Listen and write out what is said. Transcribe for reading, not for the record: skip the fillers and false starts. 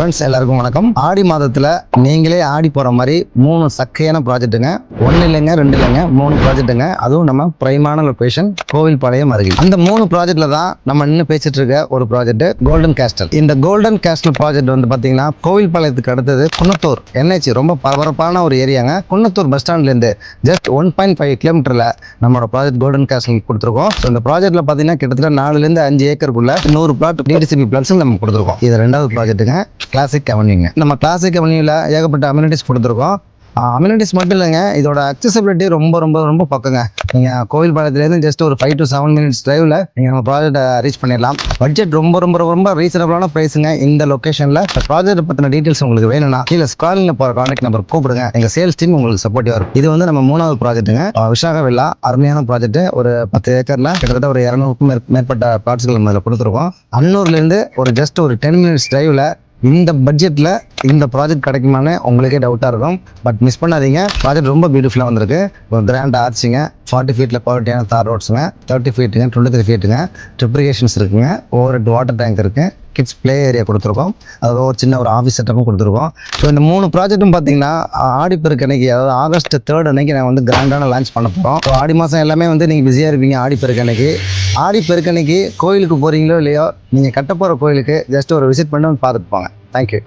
Friends எல்லாருக்கும் வணக்கம். ஆடி மாதத்தில் நீங்களே ஆடி போகிற மாதிரி 3 சக்கையான ப்ராஜெக்ட்டுங்க. 1 இல்லைங்க 2 இல்லைங்க 3 ப்ராஜெக்ட்டுங்க. அதுவும் நம்ம பிரைமான லொகேஷன் கோவில்பாளையம் அருகில். அந்த 3 ப்ராஜெக்ட்ல தான் நம்ம இன்னும் பேசிட்டு இருக்க ஒரு ப்ராஜெக்ட் கோல்டன் கேஸ்டல். இந்த கோல்டன் கேஸ்டல் ப்ராஜெக்ட் வந்து பார்த்தீங்கன்னா கோவில்பாளையத்துக்கு அடுத்தது குன்னத்தூர் என்ஹெச் ரொம்ப பரபரப்பான ஒரு ஏரியாங்க. குன்னத்தூர் பஸ் ஸ்டாண்ட்லேருந்து ஜஸ்ட் 1.5 கிலோமீட்டரில் நம்மளோட ப்ராஜெக்ட் கோல்டன் கேஸ்டல் கொடுத்துருக்கோம். ஸோ இந்த ப்ராஜெக்ட்ல பார்த்தீங்கன்னா கிட்டத்தட்ட 4 to 5 ஏக்கருக்குள்ள 100 பிளாட் டிடிசிபி பிளாட்ஸ் நம்ம கொடுத்துருக்கோம். இது 2வது ப்ராஜெக்ட்டுங்க, கிளாசிக் அவென்யூங்க. நம்ம கிளாசிக் அவென்யூல ஏகப்பட்ட அம்யூனிட்டிஸ் கொடுத்துருக்கோம். அம்யூனிட்டிஸ் மட்டும் இல்லைங்க, இதோட அக்சசிபிலிட்டி ரொம்ப ரொம்ப ரொம்ப பக்கங்க. நீங்கள் கோவில்பாளையத்துலேருந்து ஜஸ்ட் ஒரு 5 to 7 minutes டிரைவில் நீங்கள் நம்ம ப்ராஜெக்டை ரீச் பண்ணிடலாம். பட்ஜெட் ரொம்ப ரொம்ப ரொம்ப ரீசனபிளான ப்ரைஸுங்க இந்த லொக்கேஷனில். ப்ராஜெக்ட் பற்றின டீட்டெயில்ஸ் உங்களுக்கு வேணும்னா கீழே ஸ்க்ராலில் போகிற கான்டாக்ட் நம்பர் கூப்பிடுங்க. எங்கள் சேல்ஸ் டீம் உங்களுக்கு சப்போர்ட்டிவாக இருக்கும். இது வந்து நம்ம 3வது ப்ராஜெக்ட்டுங்க, விஷாக வில்லா. அருமையான ப்ராஜெக்ட். ஒரு 10 ஏக்கரில் கிட்டத்தட்ட ஒரு 200க்கும் மேற்பட்ட பிளாட்ஸ்கள் நம்ம இதில் கொடுத்துருக்கோம். அன்னூர்லேருந்து ஜஸ்ட் ஒரு 10 minutes டிரைவில் இந்த பட்ஜெட்டில் இந்த ப்ராஜெக்ட் கிடைக்குமான்னு உங்களுக்கே டவுட்டாக இருக்கும். பட் மிஸ் பண்ணாதீங்க, ப்ராஜெக்ட் ரொம்ப பியூட்டிஃபுல்லாக வந்திருக்கு. ஒரு கிராண்ட் ஆர்ச்சிங்க, 40 feet குவாலிட்டியான தார் ரோட்ஸுங்க, 30 feetங்க, 23 feetங்க, ட்ரிப்ளிகேஷன்ஸ் இருக்குங்க, ஓவர் வாட்டர் டேங்க் இருக்குது, கிட்ஸ் ப்ளே ஏரியா கொடுத்துருக்கோம், அது ஒரு சின்ன ஒரு ஆஃபீஸ் செட்டப்பும் கொடுத்துருக்கோம். ஸோ இந்த 3 ப்ராஜெக்ட்டும் பார்த்தீங்கன்னா ஆடிப்பெருக்கு அன்னைக்கு, அதாவது August 3rd அன்னைக்கு நான் வந்து கிராண்டான லான்ச் பண்ண போகிறோம். ஸோ ஆடி மாதம் எல்லாமே வந்து நீங்கள் பிஸியாக இருப்பீங்க. ஆடிப்பெருக்கு அன்னைக்கு கோயிலுக்கு போகிறீங்களோ இல்லையோ, நீங்கள் கட்ட போகிற கோயிலுக்கு ஜஸ்ட் ஒரு விசிட் பண்ணி பார்த்துட்டு போங்க. தேங்க்யூ.